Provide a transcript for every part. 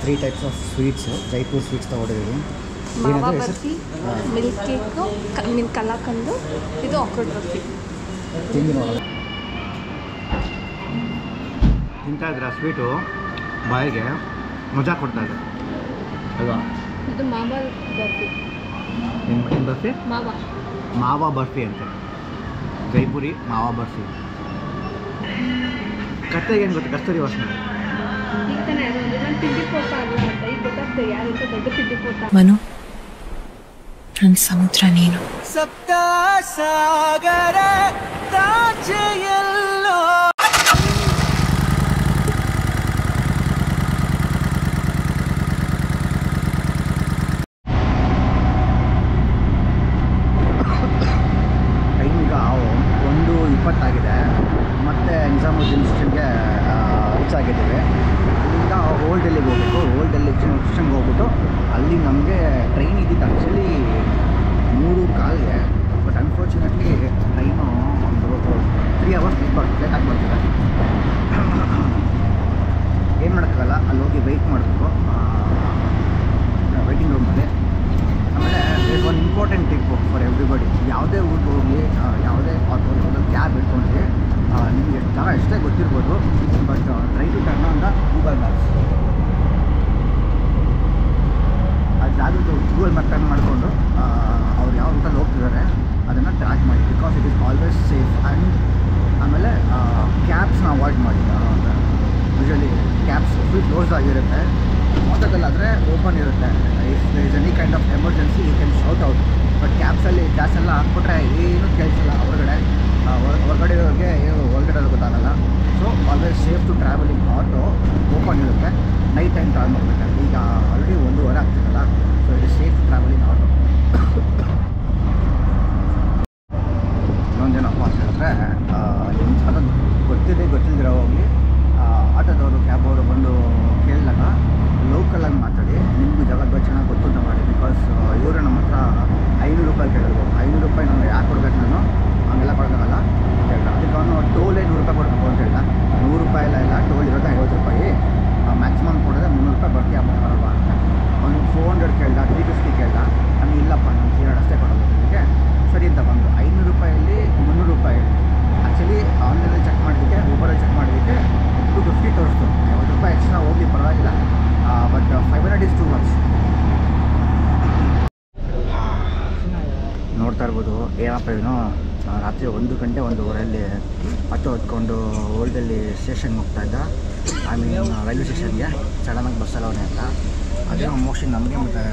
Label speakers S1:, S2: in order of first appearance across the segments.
S1: 3 types of sweets. Jaipur sweets ತಗೊಂಡಿದ್ದೀವಿ.
S2: Mawa barfi, milk cake, kalakand, ಇದು ಅಕ್ರೋಟ್ ಬರ್ಫಿ.
S1: ತಿಂದು ನೋಡೋಣ. ತಿಂತಾ ಇದ್ರೆ ಆ ಸ್ವೀಟು ಬಾಯಿಗೆ ಮಜಾ ಕೊಡ್ತಾ ಇದೆ ಅಲ್ವಾ?
S2: ಇದು ಮಾವಾ ಬರ್ಫಿ.
S1: ಏನು ಬರ್ಫಿ? ಮಾವಾ ಬರ್ಫಿ ಅಂತೆ. ಜೈಪುರಿ ಮಾವಾ ಬರ್ಫಿ. ಕತ್ತೆಗೆ ಏನು ಗೊತ್ತು? ಕಸ್ತೂರಿ ವಾಸನೆ.
S2: ಈಗ ತಾನೇ ಅದು ನಾನು ತಿಂಡಿಪೋತ ಅಲ್ಲ ಅಂತ ಈಗ ಗೊತ್ತಾಗ್ತದೆ ಯಾರಂತ ದೊಡ್ಡ ತಿಂಡಿಪೋತ.
S3: ಮನು, ನನ್ನ ಸಮುದ್ರ ನೀನು.
S4: ಸಪ್ತ ಸಾಗರ ತಾಚೆಯಲ್ಲೋ
S1: ಟೈಮ್ ಈಗ 1:20 ಮತ್ತು ನಿಜಾಮುದ್ದೀನ್ ಸ್ಟೇಷನ್ಗೆ ರೀಚ್ ಆಗಿದ್ದೀವಿ. ಅಲ್ಲಿಂದ ಓಲ್ಡ್ ಡೆಲ್ಲಿಗೆ ಹೋಗಬೇಕು. ಓಲ್ಡ್ ಡೆಲ್ಲಿ ಸ್ಟೇಷನ್ಗೆ ಹೋಗ್ಬಿಟ್ಟು ಅಲ್ಲಿ ನಮಗೆ ಟ್ರೈನ್ ಇದ್ದಿದ್ದು ಆ್ಯಕ್ಚುಲಿ 3:15. ಬಟ್ ಅನ್ಫಾರ್ಚುನೇಟ್ಲಿ ಟ್ರೈನು ಒಂದು 3 hours ಲೇಟ್ ಆಗಿ ಬರ್ತಿದೆ. ಏನು ಮಾಡೋಕ್ಕಾಗಲ್ಲ, ಅಲ್ಲಿ ಹೋಗಿ ವೆಯ್ಟ್ ಮಾಡಬೇಕು ವೆಯ್ಟಿಂಗ್ ರೂಮಲ್ಲಿ. ಆಮೇಲೆ is one important tip for everybody. ಯಾವುದೇ ಊರಿಗೆ ಹೋಗಿ, ಯಾವುದೇ ಆಟೋ, ಯಾವುದೋ ಕ್ಯಾಬ್ ಇಟ್ಕೊಂಡ್ರೆ ನಿಮಗೆ ಜಾಗ ಎಷ್ಟೇ ಗೊತ್ತಿರ್ಬೋದು, but try to turn on the Google maps. ಆ ಜಾಗದ್ದು ಗೂಗಲ್ ಮ್ಯಾಪ್ ಟರ್ನ್ ಮಾಡಿಕೊಂಡು ಅವ್ರು ಯಾವ ರೂಟಲ್ಲಿ ಹೋಗ್ತಿದ್ದಾರೆ ಅದನ್ನು ಟ್ರ್ಯಾಕ್ ಮಾಡಿ. Because it is always safe. And ಆಮೇಲೆ ಕ್ಯಾಬ್ಸ್ನ ಅವಾಯ್ಡ್ ಮಾಡಿ. ಯೂಶಲಿ ಕ್ಯಾಬ್ಸ್ ಫುಲ್ ಕ್ಲೋಸ್ ಆಗಿರುತ್ತೆ. ಮೋಟದಲ್ಲಾದರೆ ಓಪನ್ ಇರುತ್ತೆ. If there is any kind of emergency you can shout out. But ಕ್ಯಾಬ್ಸಲ್ಲಿ ಗ್ಯಾಸ್ ಎಲ್ಲ ಹಾಕ್ಬಿಟ್ರೆ ಏನೂ ಕೇಳಿಸಲ್ಲ. ಹೊರಗಡೆ ಇರೋರಿಗೆ ಏನು ಹೊರಗಡೆ ಗೊತ್ತಾಗಲ್ಲ. So always safe to travelling. Auto open ಇರುತ್ತೆ. ನೈಟ್ ಟೈಮ್ ಟ್ರಾವೆಲ್ ಮಾಡಬೇಕು. ಈಗ ಆಲ್ರೆಡಿ 1:15 ಆಗ್ತಿತ್ತಲ್ಲ, so it is safe to travelling auto. ಇನ್ನೊಂದೇನಪ್ಪ ಅಂತ ಹೇಳಿದ್ರೆ, ಅದನ್ನು ಗೊತ್ತಿಲ್ಲದಿರೋ ಹೋಗಿ ಆಟೋದವರು ಕ್ಯಾಬ್ ಅವರು ಬಂದು ಕೇಳಿದಾಗ ಲೋಕಲಾಗಿ ಮಾತಾಡಿ ನಿಮಗೂ ಜಾಗ ಚೆನ್ನಾಗಿ ಗೊತ್ತು ಅಂತ ಮಾಡಿ. ಬಿಕಾಸ್ ಇವರು ನಮ್ಮ ಹತ್ರ 500 ರೂಪಾಯಿ ಕೇಳಿದ್ರು. 500 ರೂಪಾಯಿ ನಾನು ಯಾಕೆ ಕೊಡ್ಬೇಕು, ನಾನು ಹಂಗೆಲ್ಲ ಕೊಡೋಕ್ಕಾಗಲ್ಲ ಅಂತ ಹೇಳ್ದ. ಅದಕ್ಕೆ ಅವನು ಟೋಲೇ 100 ರೂಪಾಯಿ ಕೊಡಬೇಕು ಅಂತ ಹೇಳ್ದ. 100 ರೂಪಾಯಿ ಇಲ್ಲ, ಟೋಲ್ ಇರೋದು 50 ರೂಪಾಯಿ. ಮ್ಯಾಕ್ಸಿಮಮ್ ಕೊಡೋದೆ 300 ರೂಪಾಯಿ ಬರ್ತೀಯ ಅಲ್ವಾ ಅಂತ. ಅವನು 400 ಕೇಳ್ದ, 350 ಕೇಳ್ದ. ನಾನು ಇಲ್ಲಪ್ಪ, ನಾನು 300 ಅಷ್ಟೇ ಕೊಡೋದು ನಿಮಗೆ. ಸರಿ ಅಂತ ಬಂದು 500 ರೂಪಾಯಲ್ಲಿ 300 ರೂಪಾಯಿ. ಆ್ಯಕ್ಚುಲಿ ಆನ್ಲೈನಲ್ಲಿ ಚೆಕ್ ಮಾಡೋದಕ್ಕೆ, ಊಬರಲ್ಲಿ ಚೆಕ್ ಮಾಡೋದಕ್ಕೆ 250 ತೋರಿಸ್ತು. 50 ರೂಪಾಯಿ ಎಕ್ಸ್ಟ್ರಾ ಹೋಗಲಿ ಪರವಾಗಿಲ್ಲ. But 500 is too much. ನೋಡ್ತಾ ಇರ್ಬೋದು ಏನಪ್ಪ ಇವನು ರಾತ್ರಿ 1 ಗಂಟೆ 1:15 ಆಟೋ ಹೊತ್ಕೊಂಡು ಓಲ್ಡಲ್ಲಿ ಸ್ಟೇಷನ್ಗೆ ಹೋಗ್ತಾ ಇದ್ದ. ಐ ಮೀನ್ ರೈಲ್ವೆ ಸ್ಟೇಷನ್ಗೆ. ಸಡನ್ನಾಗಿ ಬಸ್ಸಲ್ಲಿ ಅವನೇ ಅಂತ. ಅದೇನೋ ಮೋಸ್ಟ್ಲಿ ನಮಗೆ ಮತ್ತು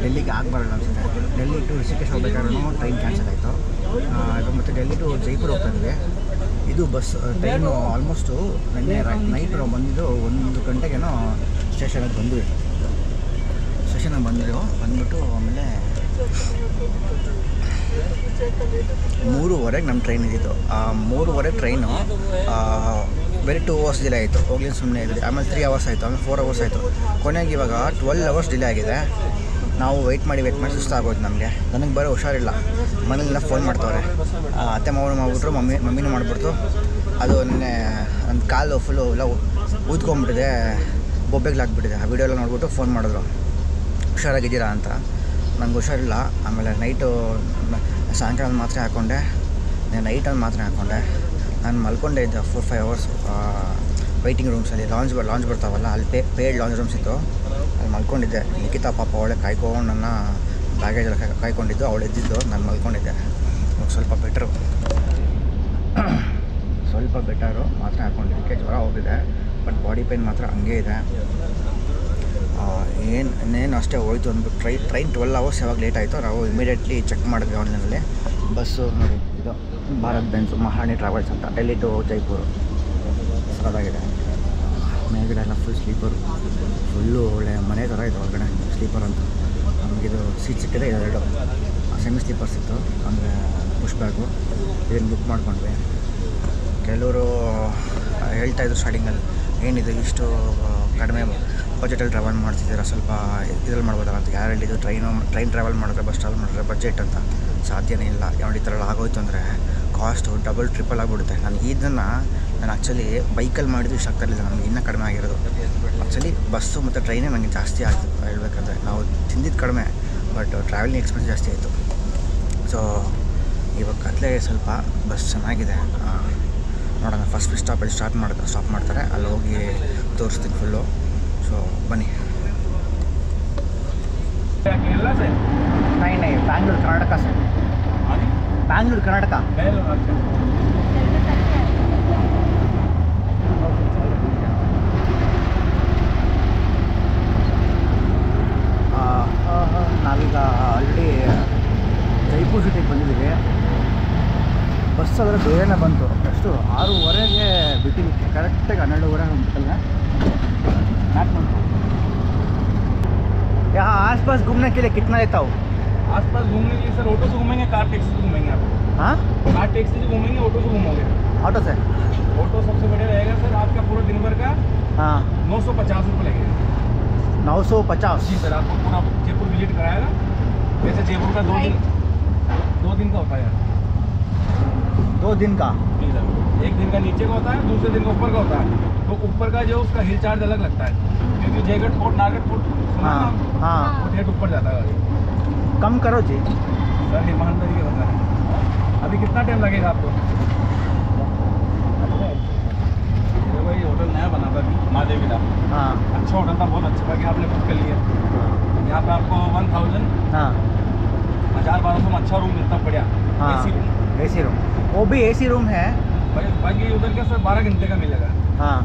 S1: ಡೆಲ್ಲಿಗೆ ಆಗಬಾರಲ್ಲ ಅನಿಸುತ್ತೆ. ಡೆಲ್ಲಿ ಟು ಋಷಿಕೇಶ್ ಹೋಗ್ಬೇಕಾದ್ರೂ ಟ್ರೈನ್ ಕ್ಯಾನ್ಸಲ್ ಆಯಿತು. ಮತ್ತು ಡೆಲ್ಲಿ ಟು ಜೈಪುರ್ ಹೋಗ್ತಾ ಇದ್ವಿ. ಇದು ಬಸ್ ಟ್ರೈನು ಆಲ್ಮೋಸ್ಟು ನಿನ್ನೆ ನೈಟ್ ಬಂದಿದ್ದು 1 ಗಂಟೆಗೇನೋ ಸ್ಟೇಷನಿಗೆ ಬಂದ್ವಿ. ಬಂದ್ಬಿಟ್ಟು ಆಮೇಲೆ 3:15 ನಮ್ಮ ಟ್ರೈನ್ ಇದ್ದಿತ್ತು. 3:15 ಟ್ರೈನು ಬರೀ 2 hours ಡಿಲೇ ಆಯಿತು. ಹೋಗ್ಲಿ ಸುಮ್ಮನೆ ಇದ್ವಿ. ಆಮೇಲೆ 3 hours ಆಯಿತು. ಆಮೇಲೆ 4 hours ಆಯಿತು. ಕೊನೆಗೆ ಇವಾಗ 12 hours ಡಿಲೇ ಆಗಿದೆ. ನಾವು ವೆಯ್ಟ್ ಮಾಡಿ ಸುಸ್ತಾಗೋದು ನಮಗೆ. ನನಗೆ ಬರೋ ಹುಷಾರಿಲ್ಲ. ಮನೇಲೆಲ್ಲ ಫೋನ್ ಮಾಡ್ತವ್ರೆ. ಅತ್ತೆ ಮಾವನು ಮಾಡಿಬಿಟ್ರು, ಮಮ್ಮಿನೂ ಮಾಡಿಬಿಡ್ತು. ಅದು ನಿನ್ನೆ ನನ್ನ ಕಾಲು ಫುಲ್ಲು ಎಲ್ಲ ಊದ್ಕೊಂಡ್ಬಿಟ್ಟಿದೆ, ಬೊಬ್ಬೆಗ್ಲಾಗ್ಬಿಟ್ಟಿದೆ. ಆ ವಿಡಿಯೋ ಎಲ್ಲ ನೋಡ್ಬಿಟ್ಟು ಫೋನ್ ಮಾಡಿದ್ರು, ಹುಷಾರಾಗಿದ್ದೀರಾ ಅಂತ. ನಂಗೆ ಹುಷಾರಿಲ್ಲ. ಆಮೇಲೆ ನೈಟು ಸಾಯಂಕಾಲ ಮಾತ್ರೆ ಹಾಕ್ಕೊಂಡೆ. ನೈಟಲ್ಲಿ ಮಾತ್ರೆ ಹಾಕ್ಕೊಂಡೆ. ನಾನು ಮಲ್ಕೊಂಡೆ ಇದ್ದೆ 4-5 hours ವೆಯ್ಟಿಂಗ್ ರೂಮ್ಸಲ್ಲಿ. ಲಾಂಜ್ ಬರ್ತಾವಲ್ಲ, ಅಲ್ಲಿ ಪೇಯ್ಡ್ ಲಾಂಜ್ ರೂಮ್ಸ್ ಇತ್ತು. ಅಲ್ಲಿ ಮಲ್ಕೊಂಡಿದ್ದೆ. ನಿಖಿತಾ ಪಾಪ ಅವಳೆ ಕಾಯ್ಕೊಂಡು ನನ್ನ ಬ್ಯಾಗೇಜೆಲ್ಲ ಕಾಯ್ಕೊಂಡಿದ್ದು. ಅವಳು ಎದ್ದಿದ್ದು, ನಾನು ಮಲ್ಕೊಂಡಿದ್ದೆ. ಸ್ವಲ್ಪ ಬೆಟರು ಮಾತ್ರೆ ಹಾಕ್ಕೊಂಡಿದ್ದಕ್ಕೆ ಜ್ವರ ಹೋಗಿದೆ. ಬಟ್ ಬಾಡಿ ಪೇಯ್ನ್ ಮಾತ್ರ ಹಂಗೇ ಇದೆ. ಇನ್ನೇನು ಅಷ್ಟೇ ಹೋಯ್ತು ಅಂದ್ಬಿಟ್ಟು ಟ್ರೈನ್ 12 hours ಯಾವಾಗ ಲೇಟ್ ಆಯಿತು. ನಾವು ಇಮಿಡಿಯೇಟ್ಲಿ ಚೆಕ್ ಮಾಡಿದ್ವಿ ಆನ್ಲೈನಲ್ಲಿ. ಬಸ್ಸು ನೋಡಿ, ಇದು ಭಾರತ್ ಬೆನ್ಸ್ ಮಹಾರಾಣಿ ಟ್ರಾವೆಲ್ಸ್ ಅಂತ, ಡೆಲ್ಲಿ ಟು ಜೈಪುರ್. ಸರದಾಗಿದೆ. ಮೇಲ್ಗಡೆ ಎಲ್ಲ ಫುಲ್ ಸ್ಲೀಪರು. ಫುಲ್ಲು ಒಳ್ಳೆ ಮನೆ ಥರ ಇದೆ ಒಳಗಡೆ ಸ್ಲೀಪರ್ ಅಂತ. ನಮಗಿದು ಸೀಟ್ ಸಿಕ್ಕಿದೆ 2 ಸೆಮಿ ಸ್ಲೀಪರ್ಸ್ ಇತ್ತು. ಅಂದರೆ ಪುಷ್ ಬ್ಯಾಗು. ಇದನ್ನು ಬುಕ್ ಮಾಡ್ಕೊಂಡ್ವಿ. ಕೆಲವರು ಹೇಳ್ತಾಯಿದ್ರು ಸ್ಟಾರ್ಟಿಂಗಲ್ಲಿ, ಏನಿದು ಇಷ್ಟು ಕಡಿಮೆ ಬಜೆಟಲ್ಲಿ ಟ್ರಾವೆಲ್ ಮಾಡ್ತಿದ್ದೀರಾ, ಸ್ವಲ್ಪ ಇದ್ರಲ್ಲಿ ಮಾಡ್ಬೋದಲ್ಲ ಅಂತ. ಯಾರು ಹೇಳಿದ್ದು ಟ್ರೈನ್ ಟ್ರಾವೆಲ್ ಮಾಡಿದ್ರೆ, ಬಸ್ ಟ್ರಾವೆಲ್ ಮಾಡಿದ್ರೆ ಬಜೆಟ್ ಅಂತ? ಸಾಧ್ಯನೇ ಇಲ್ಲ. ನೋಡಿ ಈ ಥರ ಎಲ್ಲ ಆಗೋಯ್ತು ಅಂದರೆ ಕಾಸ್ಟು ಡಬಲ್ ಟ್ರಿಪಲ್ ಆಗಿಬಿಡುತ್ತೆ. ನಾನು ಇದನ್ನು ನಾನು ಆ್ಯಕ್ಚುಲಿ ಬೈಕಲ್ಲಿ ಮಾಡಿದ್ದು ಇಷ್ಟ ಆಗ್ತಾಯಿರಲಿಲ್ಲ, ನಮಗೆ ಇನ್ನೂ ಕಡಿಮೆ ಆಗಿರೋದು. ಆ್ಯಕ್ಚುಲಿ ಬಸ್ಸು ಮತ್ತು ಟ್ರೈನೇ ನನಗೆ ಜಾಸ್ತಿ ಆಯಿತು ಹೇಳ್ಬೇಕಂದ್ರೆ. ನಾವು ತಿಂದಿದ್ದು ಕಡಿಮೆ, ಬಟ್ ಟ್ರಾವೆಲಿಂಗ್ ಎಕ್ಸ್ಪೆನ್ಸ್ ಜಾಸ್ತಿ ಆಯಿತು. ಸೊ ಇವಾಗ ಕತ್ಲೆ ಸ್ವಲ್ಪ ಬಸ್ ಚೆನ್ನಾಗಿದೆ, ನೋಡೋಣ. ಫಸ್ಟ್ ಸ್ಟಾಪಲ್ಲಿ ಸ್ಟಾಪ್ ಮಾಡ್ತಾರೆ, ಅಲ್ಲಿ ಹೋಗಿ ತೋರಿಸ್ತೀನಿ ಫುಲ್ಲು. ಸೊ ಬನ್ನಿ. नहीं बैंगलोर कर्नाटक से, बैंगलोर कर्नाटक. ನಾವೀಗ ಆಲ್ರೆಡಿ ಜೈಪುರ್ ಸಿಟಿಗೆ ಬಂದಿದ್ದೀವಿ. ಬಸ್ ಆದರೆ ಬೇರೆನೇ ಬಂತು. ಎಷ್ಟು 6:30ಗೆ ಬಿಟ್ಟಿದ್ದಕ್ಕೆ ಕರೆಕ್ಟಾಗಿ 12:30 ಬಿಟ್ಟಲ್ಲ. यहाँ आस पास घूमने के लिए कितना लेता हो?
S5: आस पास घूमने के लिए सर ऑटो से घूमेंगे, कार टैक्सी से घूमेंगे आप?
S1: हाँ,
S5: कार टैक्सी से घूमेंगे, ऑटो से घूमोगे?
S1: ऑटो से.
S5: ऑटो सबसे बढ़िया रहेगा सर, आपका पूरा दिन भर का
S1: हाँ
S5: 950 रुपये लगेगा.
S1: 950.
S5: जी सर, आपको पूरा जयपुर विजिट कराएगा. वैसे जयपुर का 2 दिन का होता है यार.
S1: 2 दिन का?
S5: जी सर, एक दिन का नीचे का होता है, दूसरे दिन का ऊपर का होता है. तो ऊपर का जो उसका हिल चार्ज अलग लगता है, क्योंकि जयगढ़ फोर्ट नारगढ़ फोर्ट
S1: हाँ हाँ
S5: वो डेट ऊपर जाता है.
S1: कम करो जी
S5: सर ईमानदारी के बता रहे हैं. अभी कितना टाइम लगेगा आपको? देखो ये होटल नया बना था महादेवी का.
S1: हाँ
S5: अच्छा होटल था, बहुत अच्छा था कि आपने बुक कर लिया. यहाँ पे आपको 1000
S1: हाँ
S5: 1200 में अच्छा रूम मिलता बढ़िया.
S1: हाँ
S5: एसी रूम.
S1: एसी रूम, वो भी एसी रूम है.
S5: बाकी उधर का सर 12 घंटे का मिलेगा.
S1: हाँ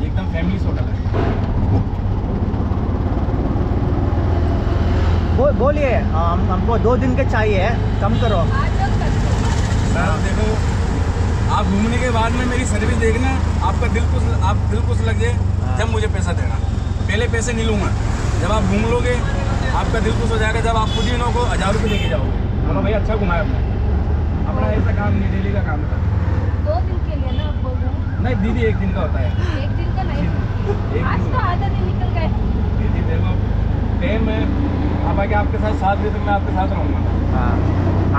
S5: एकदम फैमिली होटल है.
S1: बोलिए हमको 2 दिन के चाहिए, कम करो.
S5: सर देखो, आप घूमने के बाद में मेरी सर्विस देखना, आपका दिल खुश लग जाए जब मुझे पैसा देना. पहले पैसे नहीं लूँगा. जब आप घूम लोगे आपका दिल खुश हो जाएगा, जब आप खुद ही लोगों को 1000 रुपये लेके जाओगे. बोलो भाई अच्छा घुमाया आपने. अपना ऐसा काम नहीं, डेली का काम है.
S2: 2 दिन के लिए ना आप बोल रहे हो?
S5: नहीं दीदी, 1 दिन का होता है.
S2: 1 दिन का नहीं,
S5: एक
S2: आज
S5: दिन
S2: तो आधा दिन निकल गए.
S5: दीदी देखो, टाइम है अब आके आपके साथ 7 बजे तक मैं आपके साथ रहूँगा.
S1: हाँ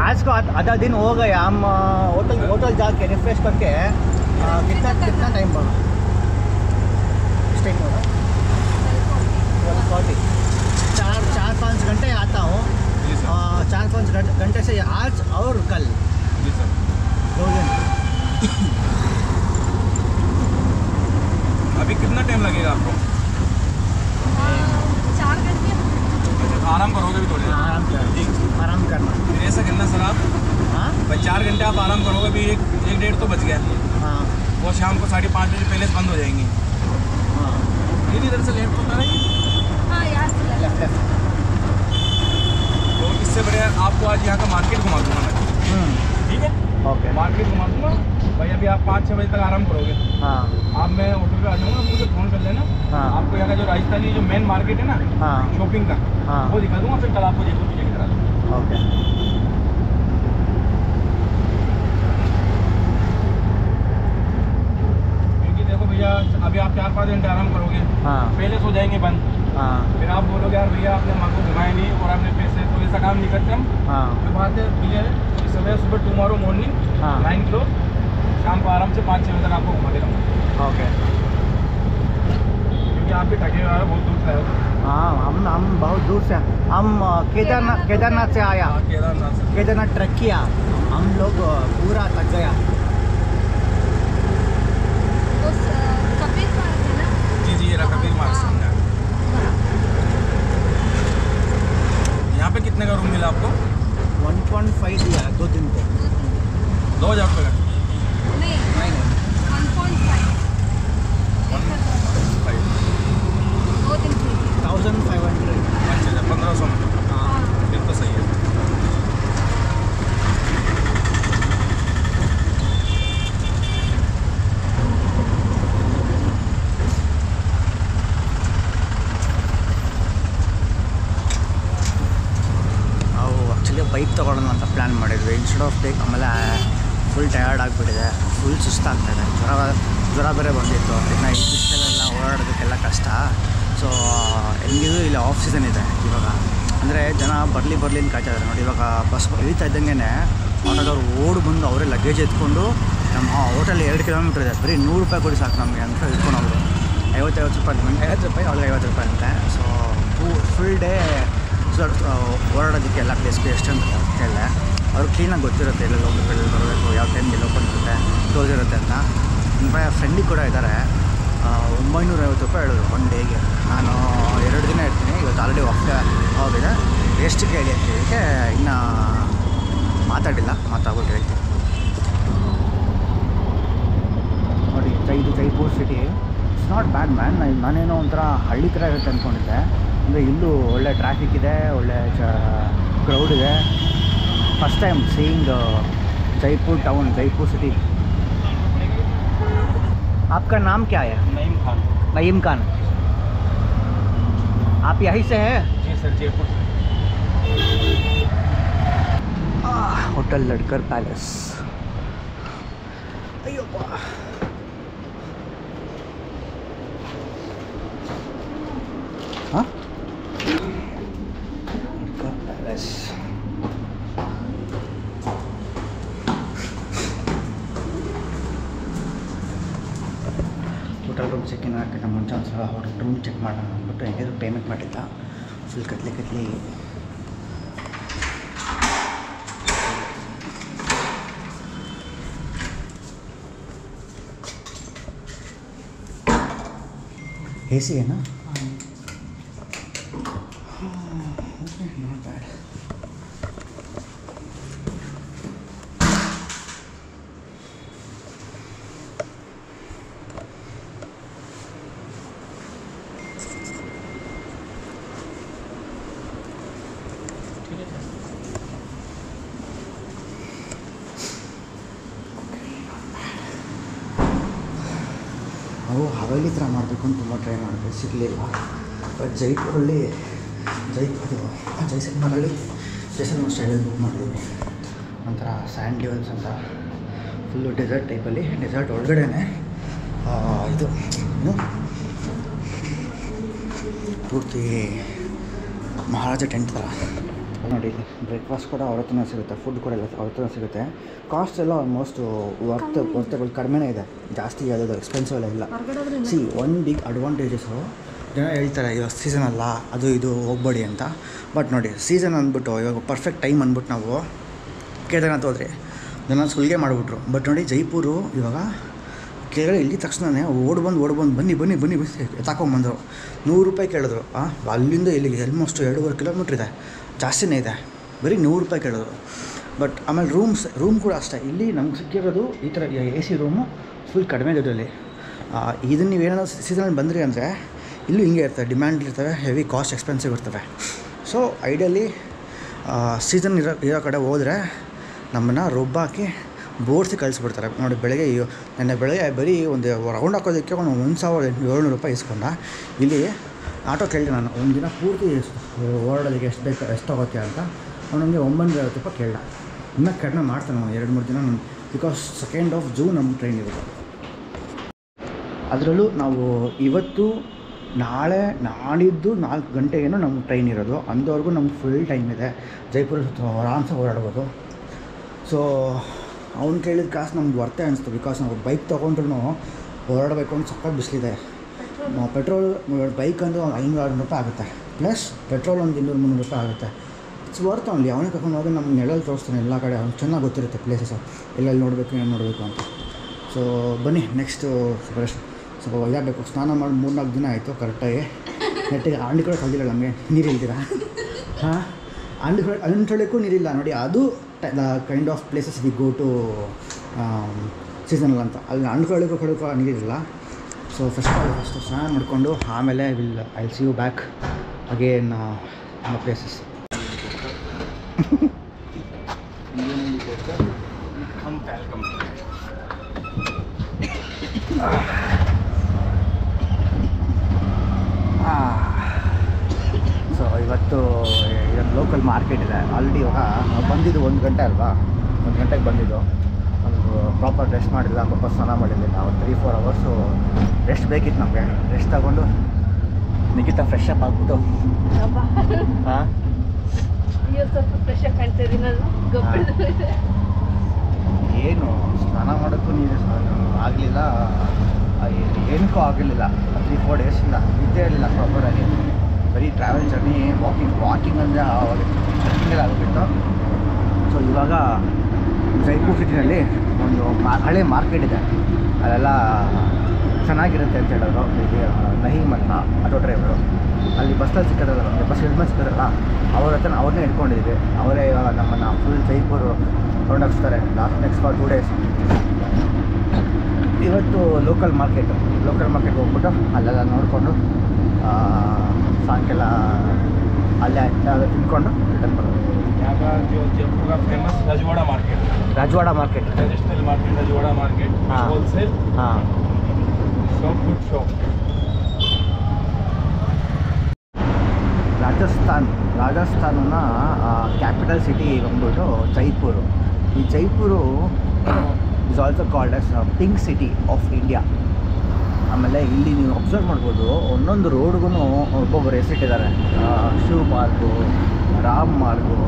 S1: आज को आधा दिन हो गया. हम होटल जाके रिफ्रेश करके कितना टाइम पड़ा स्टे होगा? 12:40. 4-5 घंटे आता हूँ.
S5: जी सर.
S1: 4-5 घंटे से आज और कल
S5: जी सर.
S1: 2 दिन.
S5: अभी कितना टाइम लगेगा आपको?
S2: 4 घंटे.
S5: आराम करोगे भी थोड़ी?
S1: आराम करना.
S5: फिर ऐसा करना सर आप,
S1: हाँ
S5: भाई 4 घंटे आप आराम करोगे, अभी 1-1:30 तो बच गया.
S1: हाँ
S5: वो शाम को 5:30 बजे पहले से बंद हो जाएंगी.
S1: हाँ
S5: दीदी इधर से लेफ्ट होता है.
S2: हाँ यहाँ से लगा.
S1: लेफ्ट.
S5: तो इससे बढ़िया आपको आज यहाँ का मार्केट घुमा दूँगा मैं. ठीक है,
S1: ओके.
S5: मार्केट घुमा दूँगा भाई. अभी आप 5-6 बजे तक आराम करोगे.
S1: हाँ
S5: आप मैं होटल पे आ जाऊँगा, मुझे फ़ोन कर लेना.
S1: हाँ.
S5: आपको यहाँ का जो राजस्थानी जो मेन मार्केट है ना
S1: हाँ
S5: शॉपिंग का,
S1: हाँ
S5: वो दिखा दूँगा. फिर कल आपको जयपुर विजिट करा दूँगा.
S1: ओके.
S5: क्योंकि देखो भैया, अभी आप 4-5 घंटे आराम करोगे,
S1: हाँ
S5: पहले सो जाएंगे बंद.
S1: हाँ
S5: फिर आप बोलोगे यार भैया आपने माँ को घुमाया नहीं और आपने पैसे, तो ऐसा काम नहीं करते हम.
S1: हाँ
S5: फिर बात है भैया, इस समय सुबह टुमारो मॉर्निंग
S1: हाँ
S5: 9 o'clock, शाम को आराम से 5-6 बजे तक आपको घुमा दे रहा हूँ.
S1: ओके.
S5: क्योंकि आप भी थके हुए आए हो, बहुत दूर से आए हो.
S1: हाँ हम बहुत दूर से. हम केदारनाथ से आया.
S5: केदारनाथ से.
S1: केदारनाथ ट्रैक किया हम लोग, पूरा थक गया.
S2: तो कबीर पार्क है ना?
S5: जी जी, ये रहा कबीर मार्ग सामने. यहाँ पे कितने का रूम मिला आपको?
S1: 1.5 दिया 2 दिन को.
S5: 2000 रुपये का.
S2: नहीं 1.5. 2 दिन के लिए.
S1: 1500.
S5: अच्छा 1500 में.
S1: हाँ
S5: फिर तो सही है.
S1: ಬೈಕ್ ತೊಗೊಳ್ಳೋಣ ಅಂತ ಪ್ಲ್ಯಾನ್ ಮಾಡಿದ್ವಿ. ಇನ್ಸ್ಟೆಡ್ ಆಫ್ ಟೇಕ್ ಆಮೇಲೆ ಫುಲ್ ಟಯರ್ಡ್ ಆಗಿಬಿಟ್ಟಿದೆ, ಫುಲ್ ಸುಸ್ತಾಗ್ತಾಯಿದೆ. ಜ್ವರ ಬೇರೆ ಬಂದಿತ್ತು. ಇನ್ನು ಈ ಬಿಸಿಲೆಲ್ಲ ಓಡಾಡೋದಕ್ಕೆಲ್ಲ ಕಷ್ಟ. ಸೊ ಹೆಂಗಿದ್ರು ಇಲ್ಲಿ ಆಫ್ ಸೀಸನ್ ಇದೆ ಇವಾಗ. ಅಂದರೆ ಜನ ಬರಲಿ ಅಂತ ಕಾಯ್ತಾ ಇದ್ದಾರೆ ನೋಡಿ. ಇವಾಗ ಬಸ್ ಇಳಿತಾ ಇದ್ದಂಗೆ ಆಟೋದವ್ರು ಓಡಿ ಬಂದು ಅವರೇ ಲಗೇಜ್ ಎತ್ಕೊಂಡು ನಮ್ಮ ಹೋಟೆಲ್ 2 ಕಿಲೋಮೀಟ್ರ್ ಇದೆ, ಬರೀ 100 ರೂಪಾಯಿ ಕೊಡಿ ಸಾಕು ನಮಗೆ ಅಂತ ಇಟ್ಕೊಂಡು ಹೋದ್ರು. 50 ರೂಪಾಯಿ ನನಗೆ 50 ರೂಪಾಯಿ, ಅವ್ರಿಗೆ 50 ರೂಪಾಯಿ ಅಂತೆ. ಸೊ ಫುಲ್ ಡೇ ಓಡಾಡೋದಕ್ಕೆ ಎಲ್ಲ ಪ್ಲೇಸ್ಗೆ ಎಷ್ಟು ಅಂತ ಕೇಳಿದೆ. ಅವ್ರು ಕ್ಲೀನಾಗಿ ಗೊತ್ತಿರುತ್ತೆ ಎಲ್ಲೆಲ್ಲಿ ಹೋಗ್ಬೇಕು, ಎಲ್ಲೆಲ್ಲಿ ಬರಬೇಕು, ಯಾವ ಟೈಮ್ಗೆ ಓಪನ್ ಇರುತ್ತೆ, ಕ್ಲೋಸ್ ಇರುತ್ತೆ ಅಂತ. ನನ್ನ ಫ್ರೆಂಡಿಗೆ ಕೂಡ ಇದ್ದಾರೆ, 950 ರೂಪಾಯಿ ಹೇಳಿದ್ರು 1 ಡೇಗೆ. ನಾನು 2 ದಿನ ಇರ್ತೀನಿ, ಇವತ್ತು ಆಲ್ರೆಡಿ ಹೋಗಿದೆ. ಎಷ್ಟು ಕೇಳಿ ಅಂತ ಹೇಳಿಕ್ಕೆ ಇನ್ನೂ ಮಾತಾಡಿಲ್ಲ, ಮಾತಾಡ್ಬಿಟ್ಟು ಹೇಳ್ತೀನಿ. ನೋಡಿ ಇದು Jaipur city. It's not bad man. ನಾನೇನೋ ಒಂಥರ ಹಳ್ಳಿ ಥರ ಇರುತ್ತೆ ಅಂದ್ಕೊಂಡಿದ್ದೆ. ಅಂದರೆ ಇಲ್ಲೂ ಒಳ್ಳೆ ಟ್ರಾಫಿಕ್ ಇದೆ, ಒಳ್ಳೆ ಕ್ರೌಡ್ ಇದೆ. First time seeing Jaipur town, Jaipur city. आपका नाम क्या है? नईम खान. आप यहीं से हैं?
S5: जी सर, जयपुर.
S1: होटल लड़कर पैलेस. अय्योप्पा. हाँ, लड़कर palace. Hotel room check in ಹಾಕೋಕ್ಕೆ ಮುಂಚೆ ಒಂದು ಸಲ ಹೋಟೆಲ್ ರೂಮ್ ಚೆಕ್ ಮಾಡೋಣ ಅಂದ್ಬಿಟ್ಟು ಹೆಂಗಿದ್ರು ಪೇಮೆಂಟ್ ಮಾಡಿಲ್ಲ. ಫುಲ್ ಕತ್ಲಿ ಎ ಸಿ ಏನಾ? Okay, not bad. ನಾವು ಹವೇಲಿ ಥರ ಮಾಡಬೇಕು ಅಂತ ತುಂಬ ಟ್ರೈ ಮಾಡಿದೆ, ಸಿಗಲಿಲ್ಲ. ಬಟ್ ಜೈಪುರಲ್ಲಿ ಜೈಸಲ್ಮರಲ್ಲಿ ಸ್ಟೈಲಲ್ಲಿ ಬುಕ್ ಮಾಡಿದ್ವಿ. ಒಂಥರ ಸ್ಯಾಂಡ್ ಡ್ಯೂನ್ಸ್ ಅಂತ, ಫುಲ್ಲು ಡೆಸರ್ಟ್ ಟೈಪಲ್ಲಿ. ಡೆಸರ್ಟ್ ಒಳಗಡೆನೆ ಇದು ಏನು ಪೂರ್ತಿ ಮಹಾರಾಜ ಟೆಂಟ್ ಥರ. ನೋಡಿ, ಬ್ರೇಕ್ಫಾಸ್ಟ್ ಕೂಡ ಅವ್ರ ಹತ್ರನೇ ಸಿಗುತ್ತೆ, ಫುಡ್ ಕೂಡ ಎಲ್ಲ ಅವ್ರ ಹತ್ರನೇ ಸಿಗುತ್ತೆ. ಕಾಸ್ಟ್ ಎಲ್ಲ ಆಲ್ಮೋಸ್ಟ್ ವರ್ತಗಳು ಕಡಿಮೆನೇ ಇದೆ, ಜಾಸ್ತಿ ಯಾವುದಾದ್ರು ಎಕ್ಸ್ಪೆನ್ಸಿವ್ ಎಲ್ಲ ಇಲ್ಲ. ಒನ್ ಬಿಗ್ ಅಡ್ವಾಂಟೇಜಸ್ಸು, ಜನ ಹೇಳ್ತಾರೆ ಇವಾಗ ಸೀಸನ್ ಅಲ್ಲ, ಅದು ಇದು ಹೋಗ್ಬೇಡಿ ಅಂತ. ಬಟ್ ನೋಡಿ, ಸೀಸನ್ ಅಂದ್ಬಿಟ್ಟು ಇವಾಗ ಪರ್ಫೆಕ್ಟ್ ಟೈಮ್ ಅಂದ್ಬಿಟ್ಟು ನಾವು ಕೇದಾರ್ನಾಥ್ ಹೋದ್ರಿ, ಜನ ಸುಲಿಗೆ ಮಾಡಿಬಿಟ್ರು. ಬಟ್ ನೋಡಿ, ಜೈಪುರು ಇವಾಗ ಕೆಳಗಡೆ ಇಲ್ಲಿ ತಕ್ಷಣವೇ ಓಡ್ಬಂದು ಬನ್ನಿ ಎತ್ತಾಕೊಂಬಂದರು. 100 ರೂಪಾಯಿ ಕೇಳಿದ್ರು. ಅಲ್ಲಿಂದ ಇಲ್ಲಿಗೆ ಆಲ್ಮೋಸ್ಟ್ 2.5 ಕಿಲೋಮೀಟ್ರ್ ಇದೆ, ಜಾಸ್ತಿನೇ ಇದೆ. ಬರೀ 100 ರೂಪಾಯಿ ಕೇಳಿದ್ರು. ಬಟ್ ಆಮೇಲೆ ರೂಮ್ ಕೂಡ ಅಷ್ಟೇ. ಇಲ್ಲಿ ನಮ್ಗೆ ಸಿಕ್ಕಿರೋದು ಈ ಥರ AC ರೂಮು ಫುಲ್ ಕಡಿಮೆ ದುಡ್ಡಲ್ಲಿ. ಇದನ್ನು ನೀವೇನಾದ್ರು ಸೀಸನಲ್ಲಿ ಬಂದ್ರಿ ಅಂದರೆ ಇಲ್ಲೂ ಹಿಂಗೆ ಇರ್ತವೆ, ಡಿಮ್ಯಾಂಡ್ ಇರ್ತವೆ, ಹೆವಿ ಕಾಸ್ಟ್ ಎಕ್ಸ್ಪೆನ್ಸಿವ್ ಇರ್ತವೆ. ಸೊ ಐಡಿಯಲಿ ಸೀಸನ್ ಇರೋ ಕಡೆ ಹೋದರೆ ನಮ್ಮನ್ನು ರೊಬ್ಬಾಕಿ ಬೋರ್ಸಿ ಕಳಿಸ್ಬಿಡ್ತಾರೆ. ನೋಡಿ, ನೆನ್ನೆ ಬೆಳಗ್ಗೆ ಬರೀ ಒಂದು ರೌಂಡ್ ಹಾಕೋದಕ್ಕೆ 1700 ರೂಪಾಯಿ ಇಸ್ಕೊಂಡ. ಇಲ್ಲಿ ಆಟೋ ಕೇಳಿದೆ ನಾನು, ಒಂದು ದಿನ ಪೂರ್ತಿ ಓಡಾಡೋದಕ್ಕೆ ಎಷ್ಟು ಆಗುತ್ತೆ ಅಂತ. ಅವನಿಗೆ 950 ರೂಪಾಯಿ ಕೇಳ. ಇನ್ನೂ ಕಡಿಮೆ ಮಾಡ್ತಾನೆ ಅವನು 2-3 ದಿನ. ಬಿಕಾಸ್ 2nd ಜೂನ್ ನಮ್ಮ ಟ್ರೈನ್ ಇರೋದು. ಅದರಲ್ಲೂ ನಾವು ಇವತ್ತು ನಾಳೆ ನಾಡಿದ್ದು 4 ಗಂಟೆಗೇನೋ ನಮ್ಮ ಟ್ರೈನ್ ಇರೋದು. ಅಂದವರೆಗೂ ನಮ್ಗೆ ಫುಲ್ ಟೈಮ್ ಇದೆ, ಜೈಪುರ ಆರಾಮ್ಸೆ ಓಡಾಡ್ಬೋದು. ಸೊ ಅವ್ನು ಕೇಳಿದ ಕಾಸು ನಮ್ಗೆ ವರ್ತೆ ಅನಿಸ್ತು. ಬಿಕಾಸ್ ನಾವು ಬೈಕ್ ತೊಗೊಂಡ್ರು ಓಡಾಡಬೇಕು ಅಂತ ಸಕ್ಕತ್ ಬಿಸಿಲಿದೆ. ಪೆಟ್ರೋಲ್ ಬೈಕ್ ಅಂದು 500-600 ರೂಪಾಯಿ ಆಗುತ್ತೆ, ಪ್ಲಸ್ ಪೆಟ್ರೋಲ್ ಒಂದು 200-300 ರೂಪಾಯಿ ಆಗುತ್ತೆ. It's worth only. ಅವನೇ ಕರ್ಕೊಂಡು ಹೋಗಿ ನಮ್ಗೆ ನೆರಳಲ್ಲಿ ತೋರಿಸ್ತಾನೆ ಎಲ್ಲ ಕಡೆ. ಅವ್ನು ಚೆನ್ನಾಗಿ ಗೊತ್ತಿರುತ್ತೆ ಪ್ಲೇಸಸ್ಸು, ಎಲ್ಲೆಲ್ಲಿ ನೋಡಬೇಕು, ಏನು ನೋಡಬೇಕು ಅಂತ. ಸೊ ಬನ್ನಿ, ನೆಕ್ಸ್ಟು ಸ್ವಲ್ಪ ಒಯ್ಯಬೇಕು. ಸ್ನಾನ ಮಾಡಿ 3-4 ದಿನ ಆಯಿತು ಕರೆಕ್ಟಾಗಿ. ನೆಟ್ಟಿಗೆ ಆಂಡಿ ಕೂಡ ಕಲ್ದಿಲ್ಲ ನಮಗೆ, ನೀರು ಇಲ್ದಿರಾ. ಹಾಂ, ಅಂಟ್ರೊಳಕ್ಕೂ ನೀರಿಲ್ಲ ನೋಡಿ. ಅದು kind of places we go to seasonal ಅಂತ. ಅಲ್ಲಿ ಅಂಡ್ಕೊಳ್ಳಿಕ್ಕೂ ನೀರಿಲ್ಲ. ಸೊ ಫಸ್ಟ್ ಸ್ನಾನ ಮಾಡಿಕೊಂಡು ಆಮೇಲೆ I see you back again places. So ಇವತ್ತು ಇದೊಂದು ಲೋಕಲ್ ಮಾರ್ಕೆಟ್ ಇದೆ. ಆಲ್ರೆಡಿ ಇವಾಗ ನಾವು ಬಂದಿದ್ದು 1 ಗಂಟೆ ಅಲ್ವಾ, 1 ಗಂಟೆಗೆ ಬಂದಿದ್ದು. ಒಂದು ಪ್ರಾಪರ್ ರೆಸ್ಟ್ ಮಾಡಿಲ್ಲ, ಪಾಪ ಸ್ನಾನ ಮಾಡಿರಲಿಲ್ಲ. ಒಂದು 3-4 ಅವರ್ಸು ರೆಸ್ಟ್ ಬೇಕಿತ್ತು ನಮಗೆ. ರೆಸ್ಟ್ ತಗೊಂಡು ನಿಖಿತ ಫ್ರೆಶ್ ಅಪ್ ಆಗ್ಬಿಟ್ಟು
S2: ಸ್ವಲ್ಪ ಫ್ರೆಶ್ ಆಗಿ ಕಾಣ್ತಾ ಇದ್ದೀನಿ ನಾನು.
S1: ಏನು ಸ್ನಾನ ಮಾಡೋಕ್ಕೂ ನೀರು ಆಗಲಿಲ್ಲ, ಏನಕ್ಕೂ ಆಗಲಿಲ್ಲ. 3-4 ಡೇಸಿಂದ ನಿದ್ದೆ ಇರಲಿಲ್ಲ ಪ್ರಾಪರಾಗಿ. ಬರೀ ಟ್ರಾವೆಲ್ ಜರ್ನಿ, ವಾಕಿಂಗ್ ಅಂದರೆ ಆವಾಗ ಟ್ರೆಕ್ಕಿಂಗಲ್ಲಿ ಆಗಿಬಿಟ್ಟು. ಸೊ ಇವಾಗ ಜೈಪುರ್ ಸಿಟಿನಲ್ಲಿ ಒಂದು ಹಳೆ ಮಾರ್ಕೆಟ್ ಇದೆ, ಅಲ್ಲೆಲ್ಲ ಚೆನ್ನಾಗಿರುತ್ತೆ ಅಂತ ಹೇಳೋರು. ಇಲ್ಲಿ ನಹೀಮ್ ಅಂತ ಆಟೋ ಡ್ರೈವರು, ಅಲ್ಲಿ ಬಸ್ಸಲ್ಲಿ ಸಿಕ್ಕಿದ್ರಲ್ಲ, ಬಸ್ ಹೆಲ್ಮೆಟ್ ಸಿಕ್ಕಿದ್ರಲ್ಲ, ಅವ್ರ ಹತ್ರ ಅವ್ರನ್ನೇ ಇಟ್ಕೊಂಡಿದ್ದೀವಿ. ಅವರೇ ಇವಾಗ ನಮ್ಮನ್ನು full Jaipur ಕೊಂಡೋಗಿಸ್ತಾರೆ next for 2 days. ಇವತ್ತು ಲೋಕಲ್ ಮಾರ್ಕೆಟ್ ಹೋಗ್ಬಿಟ್ಟು ಅಲ್ಲೆಲ್ಲ ನೋಡಿಕೊಂಡು ಸಾಯಂಕಾಲ ಅಲ್ಲೇ ತಿನ್ಕೊಂಡು ರಿಟರ್ನ್ ಬರೋದು.
S5: यहाँ का जो जयपुर का famous Rajwada market,
S1: Rajwada market.
S5: Traditional market Rajwada market,
S1: हाँ।
S5: होलसेल
S1: ಹಾಂ,
S5: शॉप, गुड शॉप.
S1: ರಾಜಸ್ಥಾನನ ಕ್ಯಾಪಿಟಲ್ ಸಿಟಿ ಬಂದ್ಬಿಟ್ಟು ಜೈಪುರು. ಈ Jaipur is also called as pink city of India. ಆಮೇಲೆ ಇಲ್ಲಿ ನೀವು ಅಬ್ಸರ್ವ್ ಮಾಡ್ಬೋದು, ಒಂದೊಂದು ರೋಡ್ಗೂ ಒಬ್ಬೊಬ್ಬರು ಹೆಸರಿಟ್ಟಿದ್ದಾರೆ. ಶಿವ್ ಮಾರ್ಗು, ರಾಮ್ ಮಾರ್ಗು,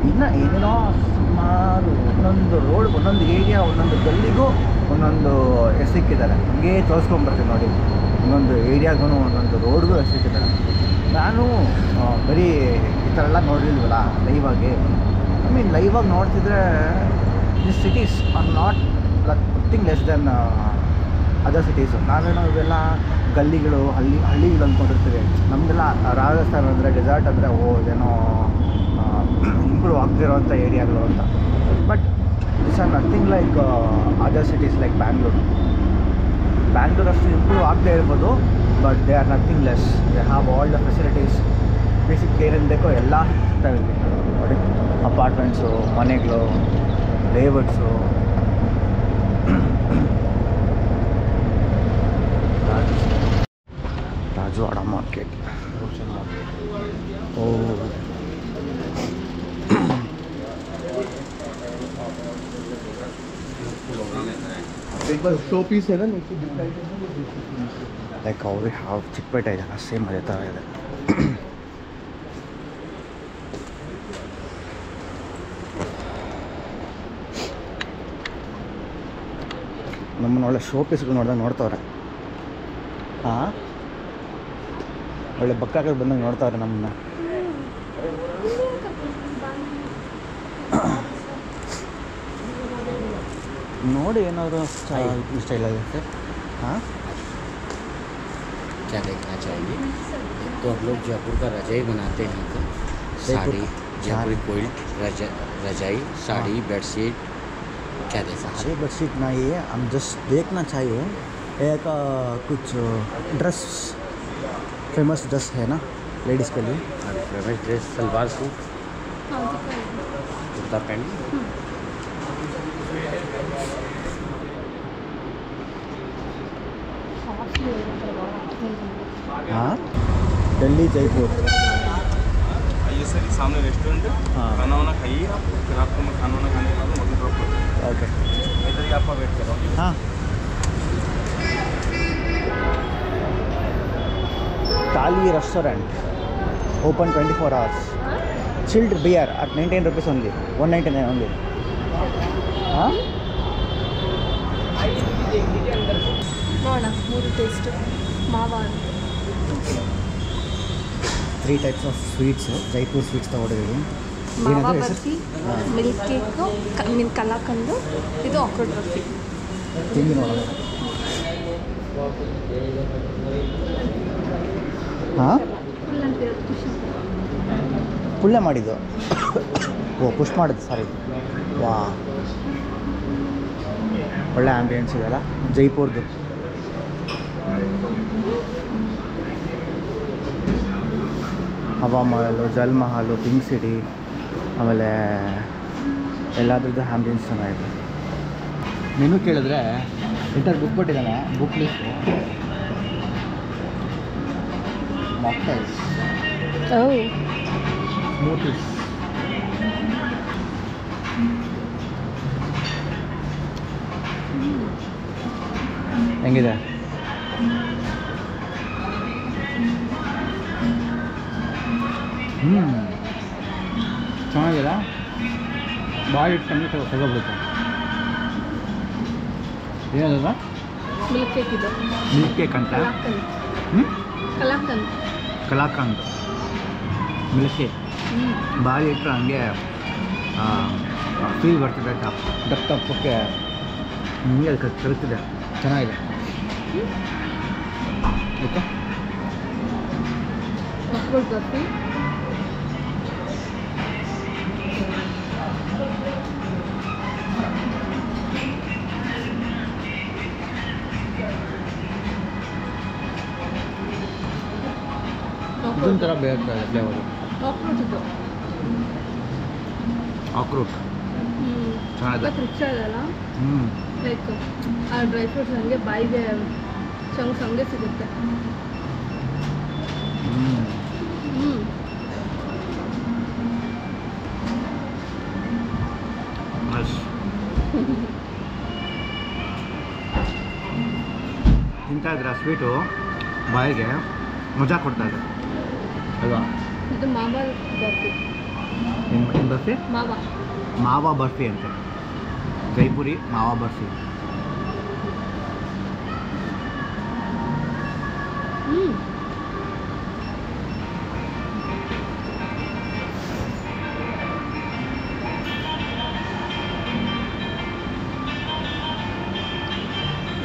S1: ಇನ್ನು ಏನೇನೋ ಸುಮಾರು ಒಂದೊಂದು ರೋಡ್, ಒಂದೊಂದು ಏರಿಯಾ, ಒಂದೊಂದು ಗಲ್ಲಿಗೂ ಒಂದೊಂದು ಹೆಸರಿಟ್ಟಿದ್ದಾರೆ. ಹಂಗೆ ತೋರಿಸ್ಕೊಂಬರ್ತೀನಿ ನೋಡಿ, ಒಂದೊಂದು ಏರಿಯಾಗೂ ಒಂದೊಂದು ರೋಡ್ಗೂ ಹೆಸರಿಟ್ಟಿದ್ದಾರೆ. ನಾನು ಬರೀ ಈ ಥರ ಎಲ್ಲ ನೋಡಿಲ್ವಲ್ಲ ಲೈವಾಗಿ. ಐ ಮೀನ್ ಲೈವಾಗಿ ನೋಡ್ತಿದ್ರೆ this cities are not nothing less than other cities. ನಾವೇನೋ ಇವೆಲ್ಲ ಗಲ್ಲಿಗಳು, ಹಳ್ಳಿಗಳು ಅಂದ್ಕೊಂಡಿರ್ತೀವಿ. ನಮ್ಮದೆಲ್ಲ ರಾಜಸ್ಥಾನ ಅಂದರೆ ಡೆಸರ್ಟ್ ಅಂದರೆ ಇದೇನೋ ಇಂಪ್ರೂವ್ ಆಗ್ತಿರೋಂಥ ಏರಿಯಾಗಳು ಅಂತ. But this are nothing like other cities like Bangalore ಅಷ್ಟು ಇಂಪ್ರೂವ್ ಆಗದೆ ಇರ್ಬೋದು, but they are nothing less. They have all the facilities. Basic ಏನೇನು ಬೇಕೋ ಎಲ್ಲ ಸಿಗ್ತವೆ ನೋಡಿ. ಅಪಾರ್ಟ್ಮೆಂಟ್ಸು, ಮನೆಗಳು, ಲೇಔಟ್ಸು. ರಾಜವಾಡ ಮಾರ್ಕೆಟ್. ಓ,
S4: शो पीस है ना,
S1: ಲೈಕ್ ಅವ್ರಿಗೆ ಹಾವು ಚಿಕ್ಕಪೇಟೆ ಇದೆ, ಸೇಮ್ ಅದೇ ಥರ ಇದೆ. ನಮ್ಮನ್ನ ಒಳ್ಳೆ ಶೋ ಪೀಸ್ಗಳು ನೋಡ್ದಂಗೆ ನೋಡ್ತವ್ರೆ. ಹಾಂ, ಒಳ್ಳೆ ಬಕ್ಕಾಗಳು ಬಂದಂಗೆ ನೋಡ್ತಾವ್ರೆ ನಮ್ಮನ್ನ. ನೋಡಿ ಏನಾದರೂ ಸ್ಟೈಲ್ ಆಗಿದೆ ಸರ್. हाँ,
S6: क्या देखना चाहिए? एक तो हम लोग जयपुर का रजाई बनाते हैं, यहाँ का साड़ी, जयपुरी कोइल्ट रजाई, साड़ी, बेडशीट. क्या देखना
S1: सारे बेडशीट नहीं है, हम जस्ट देखना चाहिए. एक कुछ ड्रेस, फेमस ड्रेस है ना लेडीज़ के लिए.
S6: Famous dress salwar suit, kurta pant.
S1: हाँ, दिल्ली जयपुर.
S5: आइए सर, ये सामने रेस्टोरेंट है.
S1: हाँ।
S5: खाना वाना खाइए आप, फिर आपको मैं खाना वाना खाने के बाद होटल ड्रॉप कर दूँगा.
S1: ओके.
S5: इधर ही आपका वेट कर रहा हूँ.
S1: हाँ, Thali restaurant open 24 hours. Chilled beer at 19 rupees only, 199 only. हाँ,
S2: ನೋಡೋಣ 3 ಟೇಸ್ಟ್. ಮಾವ
S1: 3 types of sweets. Jaipur sweets ತಗೊಂಡಿದ್ದೀವಿ.
S2: ಮಾವ ಬರ್ಫಿ, ಮಿಲ್ಕ್ ಕೇಕು, ನಿನ್ನ ಕಲಾಕಂದು, ಇದು ಆಕ್ರೋಟ್ ಬರ್ಫಿ.
S1: ತಿಂದು ನೋಡೋಣ. ಹಾಂ,
S2: ಫುಲ್ ಅಂತಿರೋದು ಖುಷಿ.
S1: ಫುಲ್ಲೇ ಮಾಡಿದ್ದು. ಓ, ಪುಷ್ ಮಾಡಿದ್ದು, ಸಾರಿ. ವಾ, ಒಳ್ಳೆ ಆಂಬಿಯನ್ಸ್ ಇದೆಲ್ಲ ಜೈಪುರ್ದು. ಹವಾ ಮಹಲು, ಜಲ್ ಮಹಲು, ಪಿಂಕ್ ಸಿಟಿ, ಆಮೇಲೆ ಎಲ್ಲದ್ರದ್ದು ಆಂಬಿಯನ್ಸ್ ಚೆನ್ನಾಗಿದೆ. ಮೆನು ಕೇಳಿದ್ರೆ ಇಂಟರ್ ಬುಕ್ ಕೊಟ್ಟಿದ್ದಾನೆ, ಬುಕ್ ಲಿಸ್ಟು. ಮಾಕ್ಟೈಲ್ಸ್, ಸ್ಮೂತೀಸ್. ಹೆಂಗಿದೆ? ಚೆನ್ನಾಗಿದೆ. ಬಾಯಿ ಇಟ್ಕೊಂಡು ತಗೋಬಿಡುತ್ತೆ. ಏನದ
S2: ಮಿಲ್ಕ್ ಕೇಕ್ ಇದು
S1: ಮಿಲ್ಕ್ ಕೇಕ್ ಅಂತ
S2: ಕಲಾಕಂದ್
S1: ಹ್ಞೂ
S2: ಕಲಾಕಂದ್
S1: ಕಲಾಕಂದ್ ಮಿಲ್ಕ್ ಕೇಕ್ ಬಾಯಿ ಇಟ್ಟರೆ ಹಂಗೆ ಫೀಲ್ ಬರ್ತಿದೆ ದಪ್ಪಕ್ಕೆ ಹಿಂಗೆ ಕಲಿತಿದೆ ಚೆನ್ನಾಗಿದೆ ಆಯಿತಾ
S2: ಅಕ್ರೋಟ್ ಬರ್ಫಿ
S1: ಇದೊಂಥರ ಬೇರೆ ಫ್ಲೇವರು
S2: ಅಕ್ರೋಟ್ ಇದು
S1: ಅಕ್ರೂಟ್ ಚೆನ್ನಾಗಿದೆ
S2: ಇವತ್ತು ರಿಚ್ ಆಗಲ್ಲ
S1: ಹ್ಞೂ
S2: ಲೈಕ್ ಆ ಡ್ರೈ ಫ್ರೂಟ್ಸ್ ಹಂಗೆ ಬಾಯಿಗೆ ಚಂಕ್ಸ್ ಹಂಗೆ ಸಿಗುತ್ತೆ
S1: ಹ್ಞೂ ತಿಂತಾ ಇದ್ರೆ ಸ್ವೀಟು ಬಾಯಿಗೆ ಮಜಾ ಕೊಡ್ತಾ ಇದೆ ಅಲ್ವಾ
S2: ಇದು ಮಾವಾ ಬರ್ಫಿ
S1: ಏನು ಬರ್ಫಿ
S2: ಮಾವಾ
S1: ಮಾವಾ ಬರ್ಫಿ ಅಂತೆ Jaipuri mawa barfi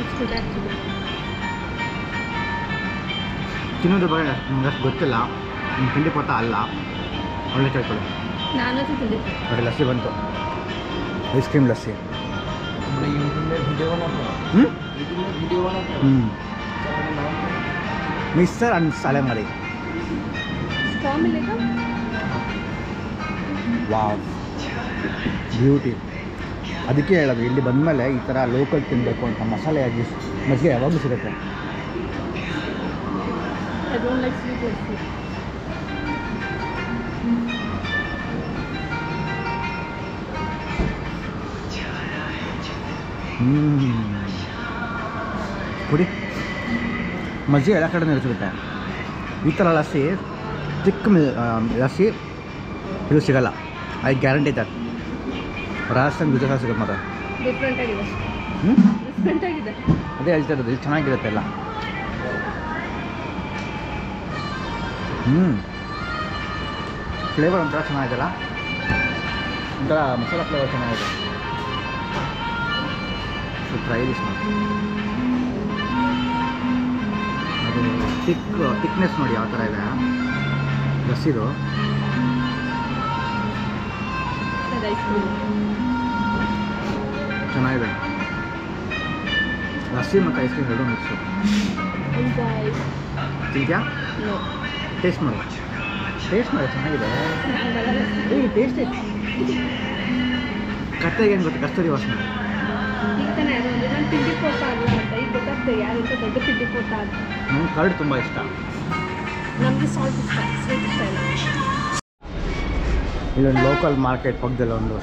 S2: it's good actually
S1: ತಿನ್ನೋದ್ರ ಬಗ್ಗೆ ನಮ್ಗೆ ಅಷ್ಟು ಗೊತ್ತಿಲ್ಲ ನಿಮ್ಮ ತಿಂಡಿ ಪತ್ತ ಅಲ್ಲ ಒಳ್ಳೆ ಕೇಳ್ಕೊಳ್ಳಿ
S2: ನಾನು ತಿಂದಿದ್ದೆ
S1: ನೋಡಿ ಲಸ್ಸಿ ಬಂತು ಐಸ್ ಕ್ರೀಮ್ ಲಸ್ಸಿ ಮಿಸ್ಟರ್ ಅಂಡ್ ಸಾಲೆಮರಿ
S2: ಸ್ಟ್ರಾ ಮಿಲ್ಲೇಗ
S1: ವಾವ್ ಬ್ಯೂಟಿ ಅದಕ್ಕೆ ಹೇಳೋದು ಇಲ್ಲಿ ಬಂದಮೇಲೆ ಈ ಥರ ಲೋಕಲ್ ತಿನ್ನಬೇಕು ಅಂತ ಮಸಾಲೆ ಆಗಿ ಮಜ್ಜಿಗೆ ಯಾವಾಗಲೂ ಸಿಗುತ್ತೆ
S2: I don't like sweet lassi
S1: ಕುಡಿ ಮಜ್ಜಿಗೆ ಎಲ್ಲ ಕಡೆ ಇರ್ತಿರುತ್ತೆ ಈ ಥರ ಲಸ್ಸಿ ಚಿಕ್ಕ ಲಸ್ಸಿ ಇದು ಸಿಗಲ್ಲ I guarantee that Rajasthan Gujarat ಸಿಗುತ್ತೆ ಮಾತ್ರ
S2: ಡಿಫ್ರೆಂಟ್ ಆಗಿದೆ
S1: ಹ್ಞೂ
S2: ಡಿಫ್ರೆಂಟ್ ಆಗಿದೆ
S1: ಅದೇ ಹೇಳ್ತಾ ಇರೋದು ಇಲ್ಲಿ ಚೆನ್ನಾಗಿರುತ್ತೆ ಎಲ್ಲ ಫ್ಲೇವರ್ ಒಂಥರ ಚೆನ್ನಾಗಿದೆಲ್ಲ ಒಂಥರ ಮಸಾಲ ಫ್ಲೇವರ್ ಚೆನ್ನಾಗಿದೆ ಸೊ ಟ್ರೈ ದಿಸ್ ಅದು ಥಿಕ್ನೆಸ್ ನೋಡಿ ಯಾವ ಥರ ಇದೆ ಲಸ್ಸಿದು
S2: ಐಸ್ ಕ್ರೀಮ್
S1: ಚೆನ್ನಾಗಿದೆ ಲಸ್ಸಿ ಮತ್ತು ಐಸ್ ಕ್ರೀಮ್ ಎರಡು ಮಿಕ್ಸು
S2: ಎಂಜಾಯ್
S1: ತಿಂತ್ಯಾ
S2: ನೋ
S1: ಟೇಸ್ಟ್ ಮಾಡಿ ಚೆನ್ನಾಗಿದೆ ಏಯ್ ಟೇಸ್ಟ್ ಕತ್ತೆಗೆ ಏನು ಗೊತ್ತು ಕಸ್ತೂರಿ ವಾಸನೆ
S2: ಈಗ ತಾನೇ ಅದೊಂದು ನಾನು ತಿಂಡಿ ಪೋಟ ಅಲ್ಲ ಅಂತ ಈಗ ಗೊತ್ತಾಗ್ತದೆ ಯಾರಿಂದ ದೊಡ್ಡ ತಿಂಡಿ ಪೋಟ ಅಂತ
S1: ನಂಗೆ ಕರ್ಡ್ ತುಂಬ ಇಷ್ಟ
S2: ನಮಗೆ ಸಾಲ್ಟ್ ಇಷ್ಟ ಸ್ವೀಟ್ ಇಷ್ಟ ಇಲ್ಲ
S1: ಇಲ್ಲೊಂದು ಲೋಕಲ್ ಮಾರ್ಕೆಟ್ ಪಕ್ಕದಲ್ಲಿ ಒಂದು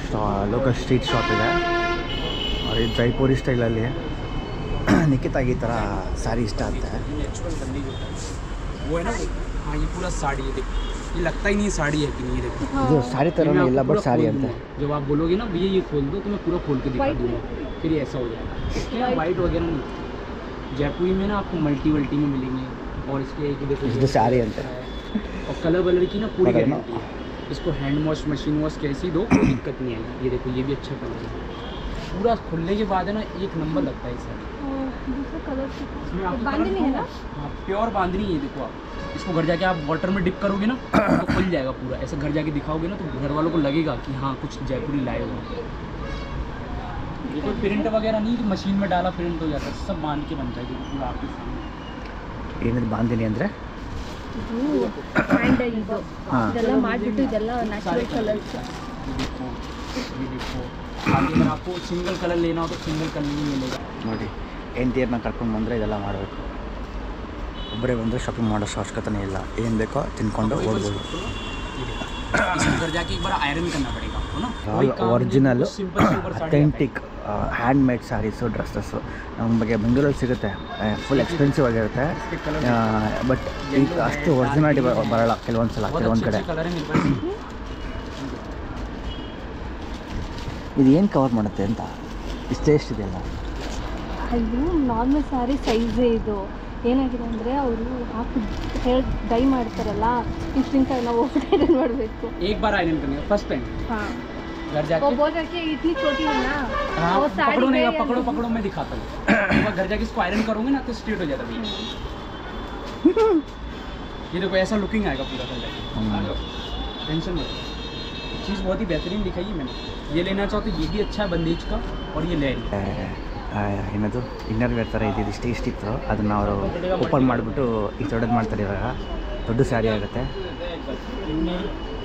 S1: ಲೋಕಲ್ ಸ್ಟ್ರೀಟ್ ಶಾಪ್ ಇದೆ ಅವ್ರಿಗೆ ಜೈಪುರಿ ಸ್ಟೈಲಲ್ಲಿ ನಿಖಿತಾಗಿ ಈ ಥರ ಸ್ಯಾರಿ ಇಷ್ಟ ಅಂತೆ
S7: वो है ना हाँ ये पूरा साड़ी है देखो ये लगता ही नहीं साड़ी है कि नहीं ये देखो
S1: ಇದು ಸ್ಯಾರಿ ಥರನೇ ಇಲ್ಲ ಬಟ್ ಸ್ಯಾರಿ ಅಂತೆ
S7: जब आप बोलोगे ना भैया ये खोल दो तो मैं पूरा खोल के दिखा
S2: White
S7: दूँगा फिर ये ऐसा हो जाएगा इसके वाइट वगैरह नहीं जयपुरी में ना आपको मल्टी वल्टी में मिलेंगे और इसके एक देखो
S1: ಇದು ಸ್ಯಾರಿ ಅಂತೆ
S7: और कलर वलर की ना पूरी
S1: पता है ना?
S7: गारंटी है इसको हैंड वॉश मशीन वॉश कैसी दो कोई दिक्कत नहीं आएगी ये देखो ये भी अच्छा कलर है पूरा खुलने के बाद है ना एक नंबर लगता है सर
S2: दूसरा कलर
S7: इसमें आपको
S2: बांधनी है ना
S7: हाँ प्योर बांधनी है देखो आप इसको घर जाके आप वाटर में डिप करोगे ना तो खुल जाएगा पूरा ऐसे घर जाके दिखाओगे ना तो घर वालों को लगेगा कि हाँ कुछ जयपुरी लाए हो ये कोई प्रिंट वगैरह नहीं कि मशीन में डाला प्रिंट हो जाता है सब बांध के बनता है देखो पूरा आपके सामने
S1: ಏನಿದು ಬಾಂಧಿನಿ ಅಂದರೆ
S2: ಹ್ಯಾಂಡ್ ಇದು
S1: ಹಾಂ
S2: ಇದೆಲ್ಲ ಮಾಡಿಬಿಟ್ಟು ಇದೆಲ್ಲ ನ್ಯಾಚುರಲ್ ಕಲರ್ಸ್
S7: ये देखो बाकी अगर आपको सिंगल कलर लेना हो तो सिंगल कलर भी मिलेगा
S1: ನೋಡಿ ಹೆಂಡತಿಯರನ್ನ ಕರ್ಕೊಂಡು ಬಂದರೆ ಇದೆಲ್ಲ ಮಾಡಬೇಕು ಒಬ್ಬರೇ ಬಂದರೆ ಶಾಪಿಂಗ್ ಮಾಡೋ ಅವಶ್ಯಕತೆನೇ ಇಲ್ಲ ಏನು ಬೇಕೋ ತಿನ್ಕೊಂಡು ಓಡ್ಬೋದು
S7: इसको घर जाके एक बार आयरन करना पड़ेगा आपको ना
S1: ಒರಿಜಿನಲ್
S7: सिंपल से ऊपर sari
S1: authentic handmade saris dresses ನಮ್ಮ ಬಗ್ಗೆ ಬೆಂಗಳೂರಲ್ಲಿ ಸಿಗುತ್ತೆ ಫುಲ್ ಎಕ್ಸ್ಪೆನ್ಸಿವ್ ಆಗಿರುತ್ತೆ ಬಟ್ ಈಗ ಅಷ್ಟು ಒರಿಜಿನಾಲಿಟಿ ಬರೋಲ್ಲ ಕೆಲವೊಂದು ಸಲ ಕೆಲವೊಂದು ಕಡೆ
S7: कलर है मेरे पास
S1: ಇದು ಏನು ಕವರ್ ಮಾಡುತ್ತೆ ಅಂತ ಇಷ್ಟೇ ಎಷ್ಟಿದೆಯಲ್ಲ
S2: ಅದು ನಾರ್ಮಲ್ ಸ್ಯಾರಿ ಸೈಜೇ ಇದು. ಏನಾಗಿದೆ ಅಂದರೆ ಅವರು ಹಾಕಿ ಹೇಳಿ ಡೈ ಮಾಡ್ತಾರಲ್ಲ, ಇಷ್ಟಿಂತ ನಾವು ಓಪನ್ ಮಾಡಬೇಕು.
S7: एक बार आयरन करनी है फर्स्ट टाइम
S2: ಹಾಂ
S7: घर जाके
S2: वो बोल रहा कि इतनी छोटी है ना,
S7: हाँ,
S2: वो साड़ी
S7: पकड़ो नहीं,
S2: पे या
S7: पकड़ो
S2: नहीं?
S7: पकड़ो मैं दिखाता हूँ। एक बार घर जाके इसको आयरन करोगे ना तो स्ट्रेट हो जाता है भैया। ये देखो ऐसा लुकिंग आएगा पूरा घर जाके, टेंशन मत लो। चीज़ बहुत ही बेहतरीन दिखाई है मैंने। ये लेना चाहो तो ये भी अच्छा है बंदेज का, और ये ले
S1: ಏನದು ಇನ್ನರ್ ವೇರ್ ಥರ ಇದ್ದಿದ್ದು ಇಷ್ಟಿತ್ತು, ಅದನ್ನು ಅವರು ಓಪನ್ ಮಾಡಿಬಿಟ್ಟು ಈ ದೊಡ್ಡದು ಮಾಡ್ತಾರೆ. ಇವಾಗ ದೊಡ್ಡ ಸ್ಯಾರಿ ಆಗುತ್ತೆ,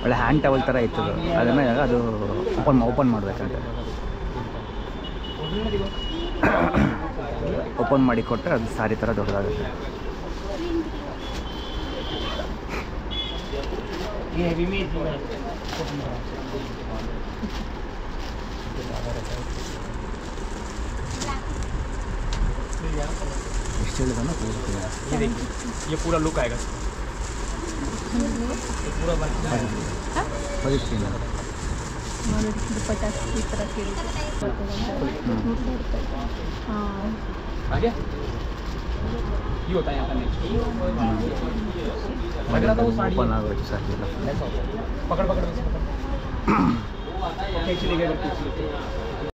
S1: ಒಳ್ಳೆ ಹ್ಯಾಂಡ್ ಟವಲ್ ಥರ ಇತ್ತು ಅದನ್ನು ಇವಾಗ ಅದು ಓಪನ್ ಮಾಡಬೇಕಂತೆ. ಓಪನ್ ಮಾಡಿ ಕೊಟ್ಟರೆ ಅದು ಸ್ಯಾರಿ ಥರ ದೊಡ್ಡದಾಗುತ್ತೆ. ಎಷ್ಟು ಹೇಳಿದನ್ನು
S7: ये देखिए ये पूरा लुक आएगा, ये पूरा वर्क
S1: ಹೊಲಿಸ್ತೀನಿ.
S2: ನೋಡಿ ದುಪ್ಪಟ್ಟ ಈ ಥರ ಕೇಳಿದೆ. ಹಾಂ
S7: आ गया। ये होता है यहाँ का नेक्स्ट लग रहा था वो साड़ी
S1: ಓಪನ್ ಆಗೋಯ್ತು ಸ್ಯಾರಿ ಎಲ್ಲ.
S7: पकड़ पकड़ खींच लेगा, खींच लेगा।